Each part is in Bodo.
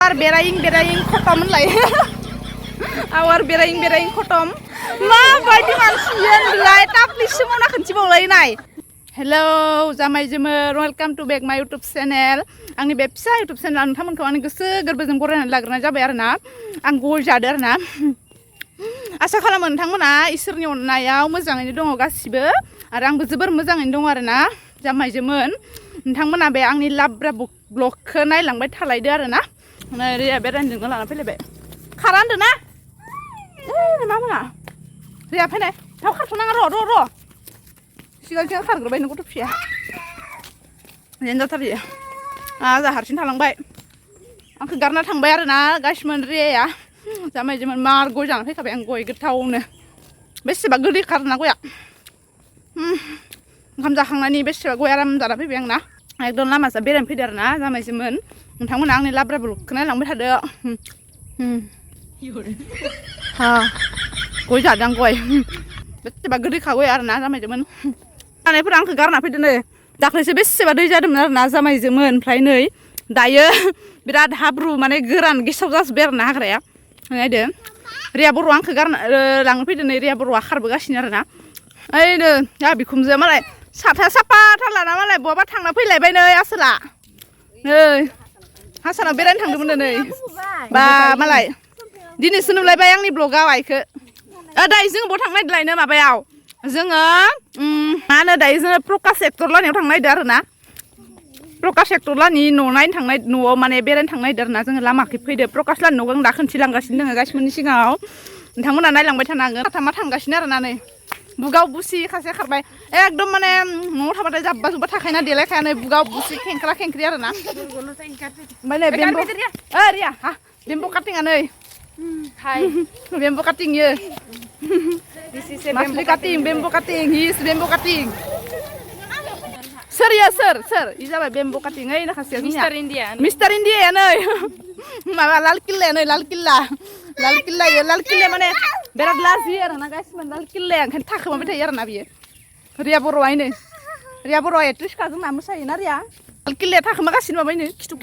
Our beraibai khotom lai. Our beraibai khotom. Ma baidi mansian lai tapli semona kenci bolai nai. Hello, Jamai Jemur, welcome to back my YouTube channel. Angni bepsa YouTube channel nontonmanखौ आंनि गोसो गोरबोजों बरायनानै लाग्रोनाय जाबाय आरोना. आं गय जादो आरोना. आसा खालामो नोंथांमोना इसोरनि अननायाव मोजाङैनो दङ गासिबो आरो आंबो जोबोर मोजाङैनो दङ आरोना. जामायजोमोन नोंथांमोना बे आंनि लाब्रा ब्लगखौ नायलांबाय थालायदो आरोना. नै रिया बेरायनोजों लाना फैलायबाय. खारा होनदो ना? मा मोना? रिया फैनाय. थाव खारथ'नाङा र'. सिगां खारग्रोबाय नों गथ' फिसाया. जेन जाथारयो. जा हारसिं थालांबाय. आंखौ गारना थांबाय आरोना गासिमोन रियाया. जामायजोमोन मार गय जाना फैखाबाय आं गय गोथावनो. बेसेबा गोदै खारना गया. ओंखाम जाखांनानै बेसेबा गय आराम जाना फैबाय आंना. एकदम लामाजा बेरायनो फैदो आरोना जामायजोमोन. नोंथांमोना आंनि लाब्रा ब्लगखौ नायलांबाय थादो. गय जादों आं गय. बेसेबा गोदैखा गय आरोना जामायजोमोन. जानायफोरा आंखौ गारना फैदो नै. दाख्लैसो बेसेबा दै जादोंमोन आरोना जामायजोमोन. ओमफ्राय नै दायो बिराद हाब्रु माने गोरान गेसाव जाजोब्बाय आरोना हाग्राया. नायदो रिया बर'आ आंखौ गारना लांनो फैदो नै रिया बर'आ खारबोगासिनो आरोना. ओइनो दा बिखुमजोआ मालाय साथा साफाथा लाना मालाय बहाबा थांना फैलायबाय नै आसोला. नै हासानाव बेरायनो थांदोंमोन नै. बा मालाय दिनैसो नुलायबाय आंनि ब्लगाव आइखौ. दायो जोङो बहा थांनो नागिरदोंलायनो माबायाव. जोङो मा होनो दायो जोङो प्रकाश एक्टर लानायाव थांनो नागिरदों आरोना. प्रकाश एक्टर लानि न' नायनो थांनाय न'आव माने बेरायनो थांनो नागिरदों आरोना. जोङो लामाखै फैदो प्रकाश लानि न'खौ आं दा खोन्थिलांगासिनो दङ गासिबोनि सिगाङाव. नोंथांमोना नायलांबाय थानांगोन. साथामा थांगासिनो आरोना नै. बुगाव बुसि खासे खारबाय. एकदम माने न'आव थाबाथाय जाब्बा जुब्बा थाखायना देलायखाया नै बुगाव बुसि खेंख्रा खेंख्रि आरोना. ओमफ्राय नै बेम्ब' रिया हा बेम्ब' काटिंआ नै. बेम्ब' काटिं इयो. मासलि काटिं बेम्ब' काटिं हिस बेम्ब' काटिं. सोर इ जाबाय बेम्ब' काटिं ओइ नाखासेया मिस्टार इण्डिया नै माबा लाल किल्लाया नै लाल किल्ला इयो लाल किल्लाया माने बिराद लाजियो आरोना गासिबो लाल किल्लाया ओंखायनो थाखोमाबाय थायो आरोना बियो. रिया बर'आनो रिया बर'आ एक्ट्रिसखा जोंना मोसायोना रिया. लाल किल्लाया थाखोमागासिनो माबायनो खिथु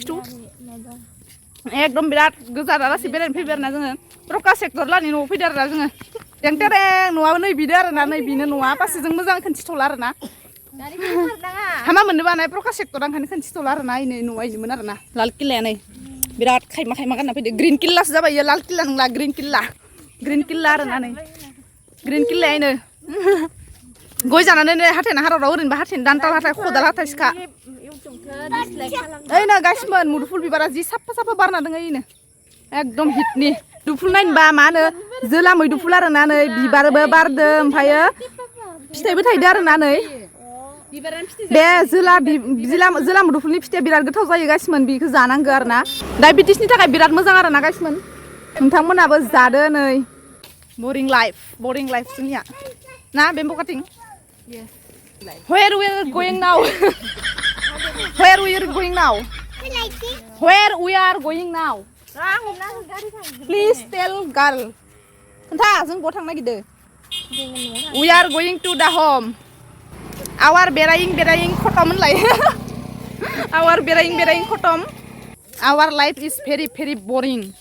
एकदम बिराद गोजान आलासि बेरायनो फैबाय आरोना जोङो. प्रकाश एक्टर लानि न'आव फैदो आरोना जोङो. टेंटेरें न'आबो नै बिदो आरोना नै बिनो न'आ फारसेजों मोजां खोन्थिथ'ला आरोना. हामा मोननो बानाय प्रकाश एक्टरा ओंखायनो खोन्थिथ'ला आरोना नै न'आ इनोमोन आरोना. लाल किल्लाया नै बिराद खायमा गानना फैदो. ग्रिन किल्लासो जाबाय इयो लाल किल्ला नंला ग्रिन किल्ला आरोना नै ग्रिन किल्लायानो. गय जानानै नै हाथायना हाराव ओरैनोबा हाथायनि दान्थाल हाथाय खदाल हाथाय सिखा. ओइनो गासिमोन मुदुफुल बिबारा जि साफा बारना दङ ओइनो एकदम हिटनि. दुफुल नायनोबा मा होनो जोला मैदुफुल आरोना नै बिबारबो बारदो ओमफ्रायो फिथाइबो थायदो आरोना नै. बे जोला मुदुफुलनि फिथाइया बिराद गोथाव जायो गासिमोन. बेखौ जानांगौ आरोना डायबेटिसनि थाखाय बिराद मोजां आरोना गासिमोन. नोंथांमोनाबो जादो नै. बरिं लाइफ जोंनिया ना बेम्ब' काटिं. Where we are going now? Where we are going now? Please tell girl. खोन्था जों बहा थांनो नागिरदों. We are going to the home. Our beraibai khotom होनलाय. Our beraibai khotom. Our life is very boring.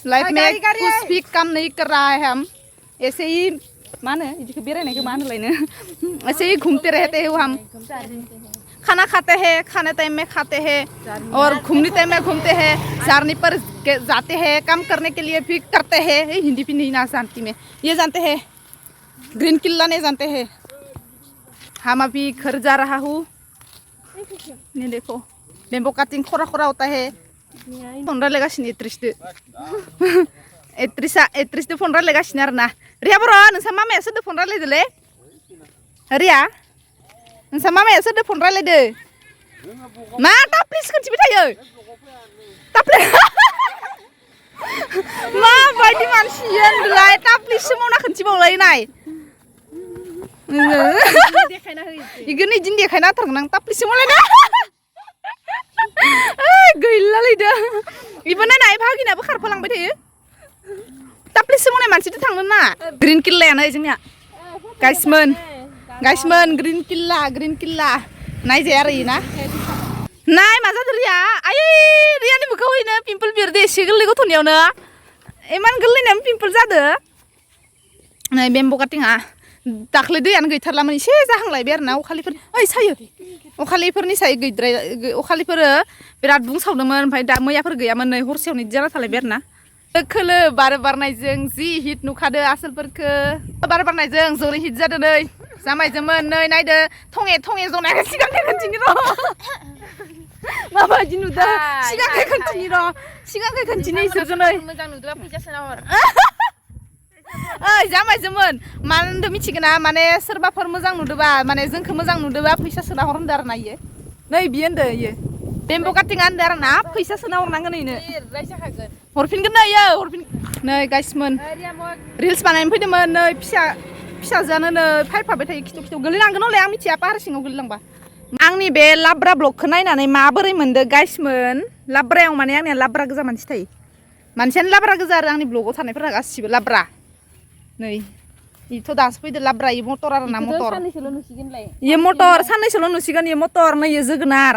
Life में कुछ भी काम नहीं कर रहा है हम. ऐसे ही मा होनो इदिखौ बेरायनायखौ मा होनलायनो. ऐसे ही घूमते रहते हैं हम. खाना खाते हैं खाने टाइम में खाते हैं और घूमने टाइम में घूमते हैं. जर्नी पर जाते हैं काम करने के लिए भी करते हैं. हिंदी भी नहीं ना जानती मैं. ये जानते हैं ग्रीन किल्ला नहीं जानते हैं. हम अभी घर जा रहा हूँ. ये देखो बेम्बो काटिंग खरा होता है. फन रायलायगासिनो एक्ट्रिसदो फन रायलायगासिनो आरोना. रिया बर' नोंसा मामाया सोरदो फन रायलायदोलै? रिया नोंसा मामाया सोरदो फन रायलायदो? मा टाप्लिस खोन्थिबाय थायो? टाप्लि माबायदि मानसियानोलाय टाप्लिससो मावना खोन्थिबावलायनाय. इखौनो इदिनो देखायना होथारगोन आं टाप्लिससो मावलायना. गैलालायदो इबो नायनाय भागिनाबो खारफालांबाय थायो. टाप्लिससो मावनाय मानसिजों थांनो ना. ग्रिन किल्लायानो जोंनिया गाइसमोन ग्रिन किल्ला नायजाया आरो इना नाय मा जादों रिया आयै रियानि मोखाङाव हैनो पिम्पल बेरदो एसे गोरलै गथ'नियावनो इमान गोरलैनियावनो पिम्पल जादो नै बेम्बु काटिंआ दाख्लै दैयानो गैथारलामोन एसे जाहांलायबाय आरोना अखालिफोर ओइ सायो अखालिफोरनि साय गैद्राय अखालिफोरो बिराद बुंसावदोंमोन ओमफ्राय दा मैयाफोर गैयामोन नै हरसेयावनो इदि जाना थालायबाय आरोना खोलो बार बारनायजों जि हिट नुखादो आसोलफोरखो बार बारनायजों जरै हिट जादो नै जामायजोंमोन नै नायदो थङे थङे जनायखौ सिगांखै खोन्थिनि र' माबायदि नुदो सिगांखै खोन्थिनि र' सिगांखै खोन्थिनि इसोरखौ नै मोजां नुदोबा फैसा सोना हर ओइ जामायजोंमोन मानो होनदो मिथिगोना माने सोरबाफोर मोजां नुदोबा माने जोंखौ मोजां नुदोबा फैसा सोना हर होनदो आरोना इयो नै बियो होनदो इयो बेम्बु काटिंआ होनदो आरोना फैसा सोना हरनांगोन इनो हरफिनगोन नै इयो हरफिन नै गाइसमोन रिल्स बानायनो फैदोंमोन नै फिसाजोआनो नै फायफाबाय थायो खिथु खिथु गोलैलांगोन हले आं मिथिया पाहार सिङाव गोलैलांबा आंनि बे लाब्रा ब्लगखौ नायनानै माबोरै मोनदो गाइसमोन लाब्रायाव माने आंनिया लाब्रा गोजा मानसि थायो मानसियानो लाब्रा गोजा आरो आंनि ब्लगाव थानायफोरा गासिबो लाब्रा नै इथ' दासो फैदो लाब्रा इ मटर आरोना मटर इयो मटर साननैसोल' नुसिगोन इयो मटर नै इयो जोगोनार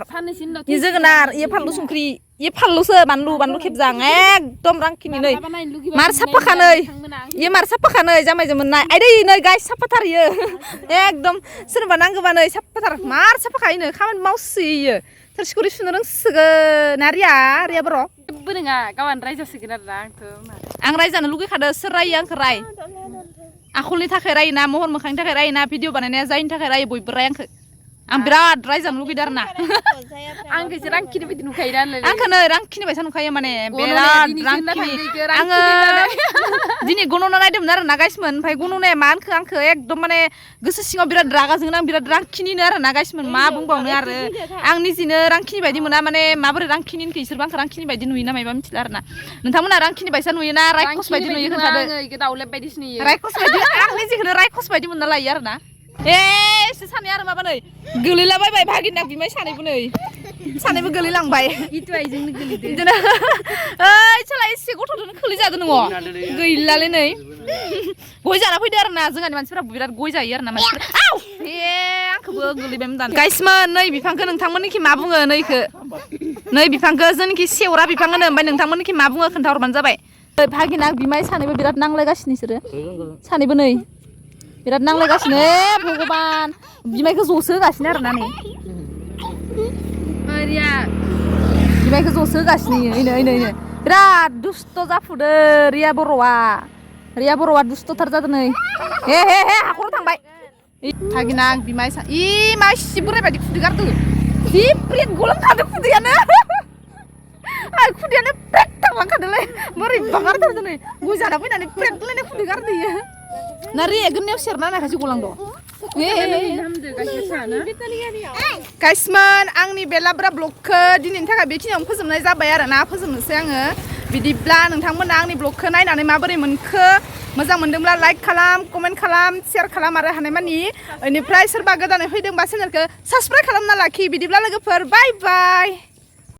इयो जोगोनार इयो फानलु संख्रि इयो फानलुसो बानलु खेबजां एकदम रांखिनि नै मार साफाखा नै इयो मार साफाखा नै जामायजोंमोन नाय आइदै नै गाइस साफाथार इयो एकदम सोरबा नांगौबा नै साफाथार मार साफाखा इनो खामानि मावसोयो इयो थोरसि खुरै सुनो रोंसोगोन रिया बर' जेबो नङा गावानो रायजासिगोन आरोना आं रायजानो लुगैखादो सोर रायो आंखौ राय आखलनि थाखाय रायोना महर मोखांनि थाखाय रायोना भिडिअ बानायनाया जायनि थाखाय रायो बयबो राय आं बिराद रायजानो लुगैदो आरोना आंखौसो रांखिनि बायदि नुखायोना आंखौ नै रांखिनि बायसा नुखायो माने बिराद रांखिनि आङो दिनै गन'ना नायदोंमोन आरोना गाइसमोन ओमफ्राय गन'नाया मा होनखो आंखौ एकदम माने गोसो सिङाव बिराद रागा जोंनो आं बिराद रांखिनिनो आरोना गाइसमोन मा बुंबावनो आरो आं निजिनो रांखिनि बायदि मोना माने माबोरै रांखिनि होनखो इसोरबो आंखौ रांखिनि बायदि नुयोना मायबा मिथिला आरोना नोंथांमोना रांखिनि बायसा नुयोना रायखस बायदि नुयो खोन्थादो दाउलेब बायदिसो नुयो रायखस बायदि आं निजेखौनो रायखस बायदि मोनना लायो आरोना एसे सानै आरो माबा नै गोलैलाबायबाय भागिना बिमाय सानैबो गोलैलांबाय इटु आइजोंनो गोलैदो बिदिनो ओइ साला एसे गथ'जोंनो खोलैजादो नोङो गैलालै नै गय जाना फैदो आरोना जोंहानि मानसिफोरा बिराद गय जायो आरोना मानसिफोरा आव आंखौबो गोलैबायमोन दानो गाइसमोन नै बिफांखौ नोंथांमोननिखि मा बुङो नैखौ नै बिफांखौ जोंनिखि सेवरा बिफां होनो ओमफ्राय नोंथांमोननिखि मा बुङो खोन्थाहरबानो जाबाय भागिना बिमाय सानैबो बिराद नांलायगासिनो बिसोरो सानैबो नै बिराद नांलायगासिनो भगबान बिमायखौ ज'सो होगासिनो आरोना नै बिमायखौ ज'सो होगासिनो इनो बिराद दुस्थ' जाफुदो रिया बर'आ दुस्थ'थार जादों नै हे हाखराव थांबाय भागिना बिमाय इ मा सि बोराय बायदि खुदै गारदो जि प्रेट गलांखादो खुदैयानो खुदैयानो प्रेट थांलांखादोलै बोरै बागारथारदो नै गय जाना फैनानै प्रेट लायनाय खुदै गारदो इयो ना रिया गोननायाव सेरना नायखासो गलांदो गाइसमोन आंनि बे लाब्रा ब्लगखौ दिनैनि थाखाय बेखिनियावनो फोजोबनाय जाबाय आरोना फोजोबनोसै आङो बिदिब्ला नोंथांमोना आंनि ब्लगखौ नायनानै माबोरै मोनखो मोजां मोनदोंब्ला लाइक खालाम कमेन्ट खालाम शेयार खालाम आरो हानायमानि बेनिफ्राय सोरबा गोदानै फैदोंबा चेनेलखौ साबस्क्राइब खालामना लाखि बिदिब्ला लोगोफोर बाय बाय